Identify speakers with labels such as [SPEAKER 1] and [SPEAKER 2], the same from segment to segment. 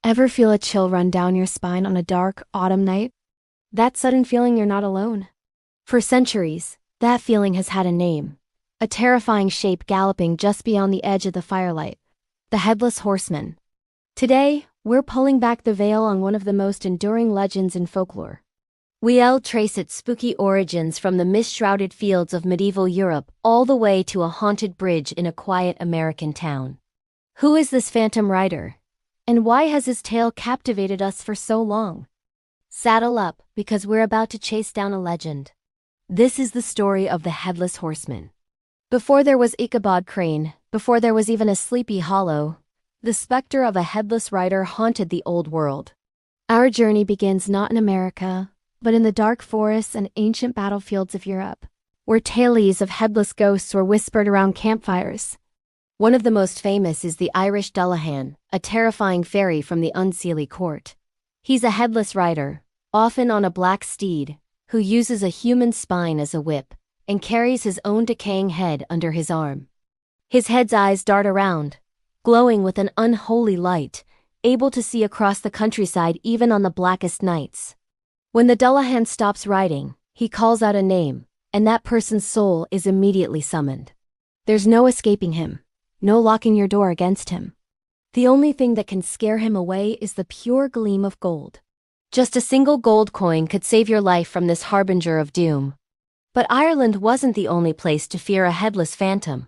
[SPEAKER 1] Ever feel a chill run down your spine on a dark, autumn night? That sudden feeling you're not alone? For centuries, that feeling has had a name. A terrifying shape galloping just beyond the edge of the firelight. The Headless Horseman. Today, we're pulling back the veil on one of the most enduring legends in folklore. We'll trace its spooky origins from the mist-shrouded fields of medieval Europe all the way to a haunted bridge in a quiet American town. Who is this phantom rider? And why has his tale captivated us for so long? Saddle up, because we're about to chase down a legend. This is the story of the Headless Horseman. Before there was Ichabod Crane, before there was even a Sleepy Hollow, the specter of a headless rider haunted the old world. Our journey begins not in America, but in the dark forests and ancient battlefields of Europe, where tales of headless ghosts were whispered around campfires. One of the most famous is the Irish Dullahan, a terrifying fairy from the Unseelie court. He's a headless rider, often on a black steed, who uses a human spine as a whip, and carries his own decaying head under his arm. His head's eyes dart around, glowing with an unholy light, able to see across the countryside even on the blackest nights. When the Dullahan stops riding, he calls out a name, and that person's soul is immediately summoned. There's no escaping him. No locking your door against him. The only thing that can scare him away is the pure gleam of gold. Just a single gold coin could save your life from this harbinger of doom. But Ireland wasn't the only place to fear a headless phantom.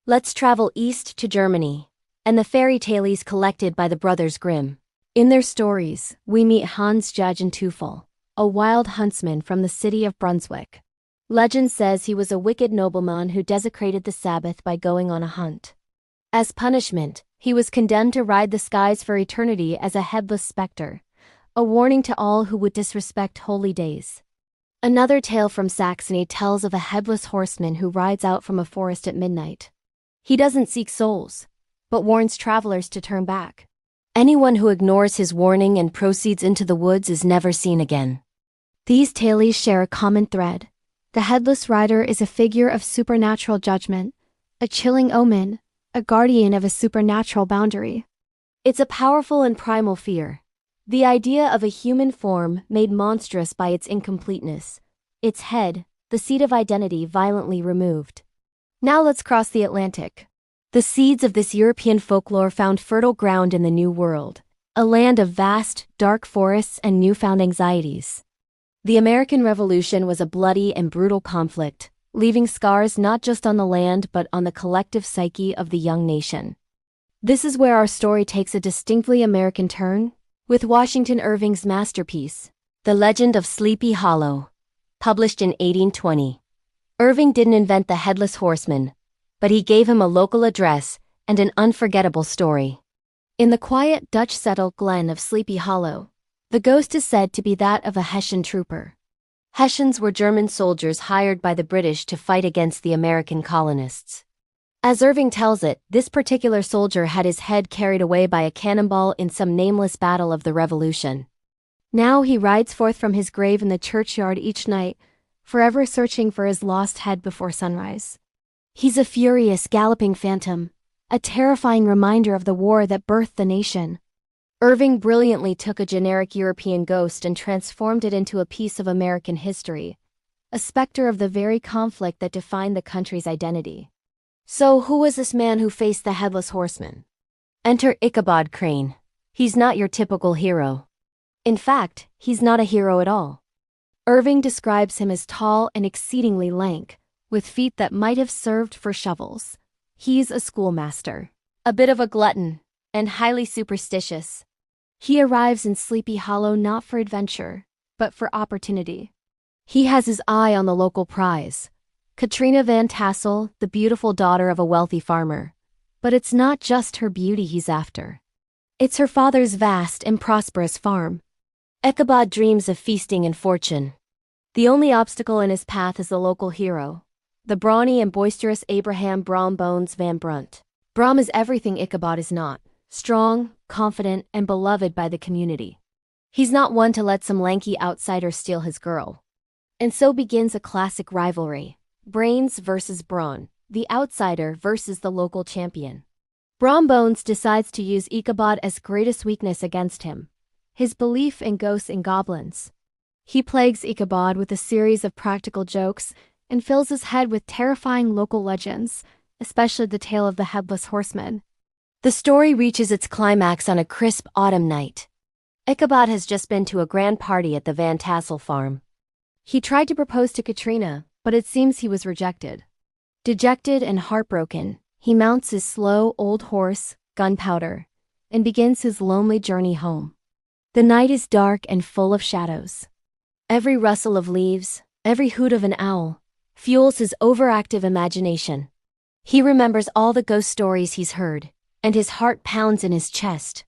[SPEAKER 1] Let's travel east to Germany, and the fairy tales collected by the Brothers Grimm. In their stories, we meet Hans Jagenteuffel, a wild huntsman from the city of Brunswick. Legend says he was a wicked nobleman who desecrated the Sabbath by going on a hunt. As punishment, he was condemned to ride the skies for eternity as a headless specter, a warning to all who would disrespect holy days. Another tale from Saxony tells of a headless horseman who rides out from a forest at midnight. He doesn't seek souls, but warns travelers to turn back. Anyone who ignores his warning and proceeds into the woods is never seen again. These tales share a common thread. The headless rider is a figure of supernatural judgment, a chilling omen, a guardian of a supernatural boundary. It's a powerful and primal fear. The idea of a human form made monstrous by its incompleteness, its head, the seat of identity, violently removed. Now let's cross the Atlantic. The seeds of this European folklore found fertile ground in the New World, a land of vast, dark forests and newfound anxieties. The American Revolution was a bloody and brutal conflict, leaving scars not just on the land but on the collective psyche of the young nation. This is where our story takes a distinctly American turn, with Washington Irving's masterpiece, The Legend of Sleepy Hollow, published in 1820. Irving didn't invent the Headless Horseman, but he gave him a local address and an unforgettable story. In the quiet Dutch-settled glen of Sleepy Hollow, the ghost is said to be that of a Hessian trooper. Hessians were German soldiers hired by the British to fight against the American colonists. As Irving tells it, this particular soldier had his head carried away by a cannonball in some nameless battle of the Revolution. Now he rides forth from his grave in the churchyard each night, forever searching for his lost head before sunrise. He's a furious, galloping phantom, a terrifying reminder of the war that birthed the nation. Irving brilliantly took a generic European ghost and transformed it into a piece of American history, a specter of the very conflict that defined the country's identity. So who was this man who faced the Headless Horseman? Enter Ichabod Crane. He's not your typical hero. In fact, he's not a hero at all. Irving describes him as tall and exceedingly lank, with feet that might have served for shovels. He's a schoolmaster, a bit of a glutton, and highly superstitious. He arrives in Sleepy Hollow not for adventure, but for opportunity. He has his eye on the local prize, Katrina Van Tassel, the beautiful daughter of a wealthy farmer. But it's not just her beauty he's after. It's her father's vast and prosperous farm. Ichabod dreams of feasting and fortune. The only obstacle in his path is the local hero, the brawny and boisterous Abraham Brom Bones Van Brunt. Brom is everything Ichabod is not. Strong, confident, and beloved by the community. He's not one to let some lanky outsider steal his girl. And so begins a classic rivalry. Brains versus brawn, the outsider versus the local champion. Brombones decides to use Ichabod as greatest weakness against him, his belief in ghosts and goblins. He plagues Ichabod with a series of practical jokes and fills his head with terrifying local legends, especially the tale of the Headless Horseman. The story reaches its climax on a crisp autumn night. Ichabod has just been to a grand party at the Van Tassel farm. He tried to propose to Katrina, but it seems he was rejected. Dejected and heartbroken, he mounts his slow old horse, Gunpowder, and begins his lonely journey home. The night is dark and full of shadows. Every rustle of leaves, every hoot of an owl, fuels his overactive imagination. He remembers all the ghost stories he's heard, and his heart pounds in his chest.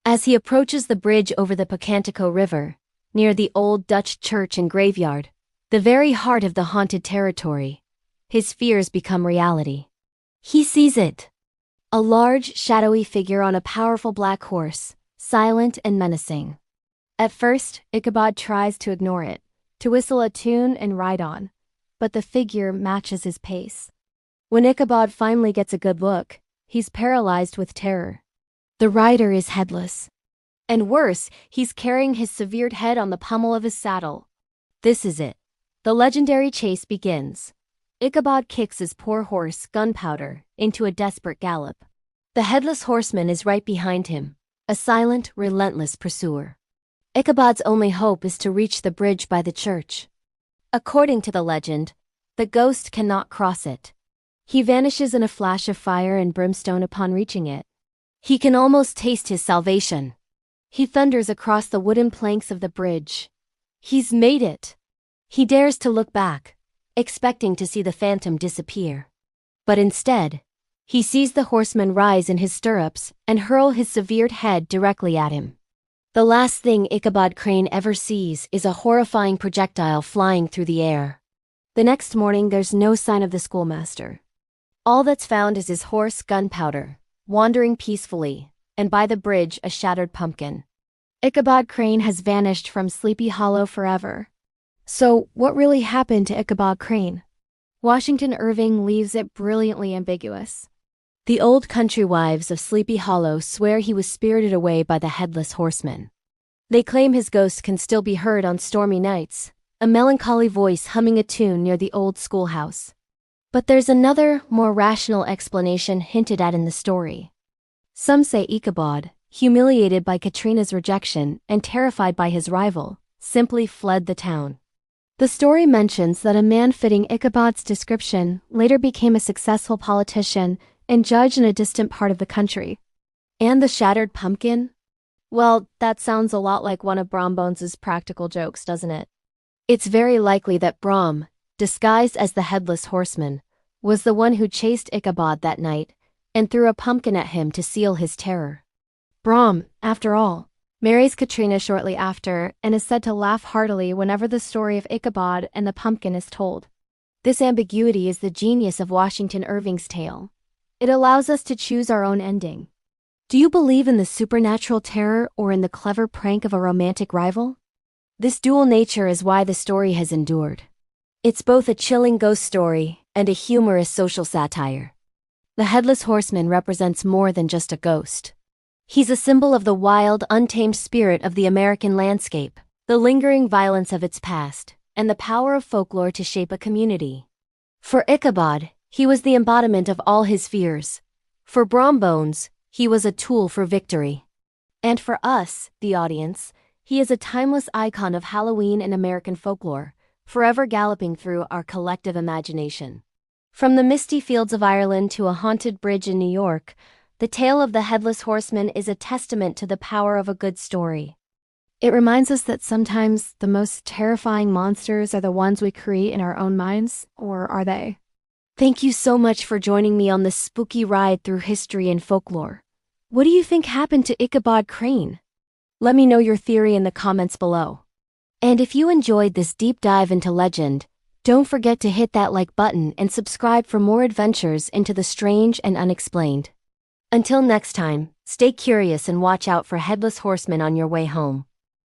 [SPEAKER 1] As he approaches the bridge over the Pocantico River, near the old Dutch church and graveyard, the very heart of the haunted territory, his fears become reality. He sees it. A large, shadowy figure on a powerful black horse, silent and menacing. At first, Ichabod tries to ignore it, to whistle a tune and ride on, but the figure matches his pace. When Ichabod finally gets a good look, he's paralyzed with terror. The rider is headless. And worse, he's carrying his severed head on the pommel of his saddle. This is it. The legendary chase begins. Ichabod kicks his poor horse, Gunpowder, into a desperate gallop. The Headless Horseman is right behind him, a silent, relentless pursuer. Ichabod's only hope is to reach the bridge by the church. According to the legend, the ghost cannot cross it. He vanishes in a flash of fire and brimstone upon reaching it. He can almost taste his salvation. He thunders across the wooden planks of the bridge. He's made it. He dares to look back, expecting to see the phantom disappear. But instead, he sees the horseman rise in his stirrups and hurl his severed head directly at him. The last thing Ichabod Crane ever sees is a horrifying projectile flying through the air. The next morning, there's no sign of the schoolmaster. All that's found is his horse, Gunpowder, wandering peacefully, and by the bridge a shattered pumpkin. Ichabod Crane has vanished from Sleepy Hollow forever. So, what really happened to Ichabod Crane? Washington Irving leaves it brilliantly ambiguous. The old country wives of Sleepy Hollow swear he was spirited away by the Headless Horseman. They claim his ghost can still be heard on stormy nights, a melancholy voice humming a tune near the old schoolhouse. But there's another, more rational explanation hinted at in the story. Some say Ichabod, humiliated by Katrina's rejection and terrified by his rival, simply fled the town. The story mentions that a man fitting Ichabod's description later became a successful politician and judge in a distant part of the country. And the shattered pumpkin? Well, that sounds a lot like one of Brombones' practical jokes, doesn't it? It's very likely that Brom, disguised as the Headless Horseman, was the one who chased Ichabod that night and threw a pumpkin at him to seal his terror. Brom, after all, marries Katrina shortly after and is said to laugh heartily whenever the story of Ichabod and the pumpkin is told. This ambiguity is the genius of Washington Irving's tale. It allows us to choose our own ending. Do you believe in the supernatural terror or in the clever prank of a romantic rival? This dual nature is why the story has endured. It's both a chilling ghost story and a humorous social satire. The Headless Horseman represents more than just a ghost. He's a symbol of the wild, untamed spirit of the American landscape, the lingering violence of its past, and the power of folklore to shape a community. For Ichabod, he was the embodiment of all his fears. For Brombones, he was a tool for victory. And for us, the audience, he is a timeless icon of Halloween and American folklore, forever galloping through our collective imagination. From the misty fields of Ireland to a haunted bridge in New York, the tale of the Headless Horseman is a testament to the power of a good story. It reminds us that sometimes the most terrifying monsters are the ones we create in our own minds, or are they? Thank you so much for joining me on this spooky ride through history and folklore. What do you think happened to Ichabod Crane? Let me know your theory in the comments below. And if you enjoyed this deep dive into legend, don't forget to hit that like button and subscribe for more adventures into the strange and unexplained. Until next time, stay curious and watch out for Headless Horsemen on your way home.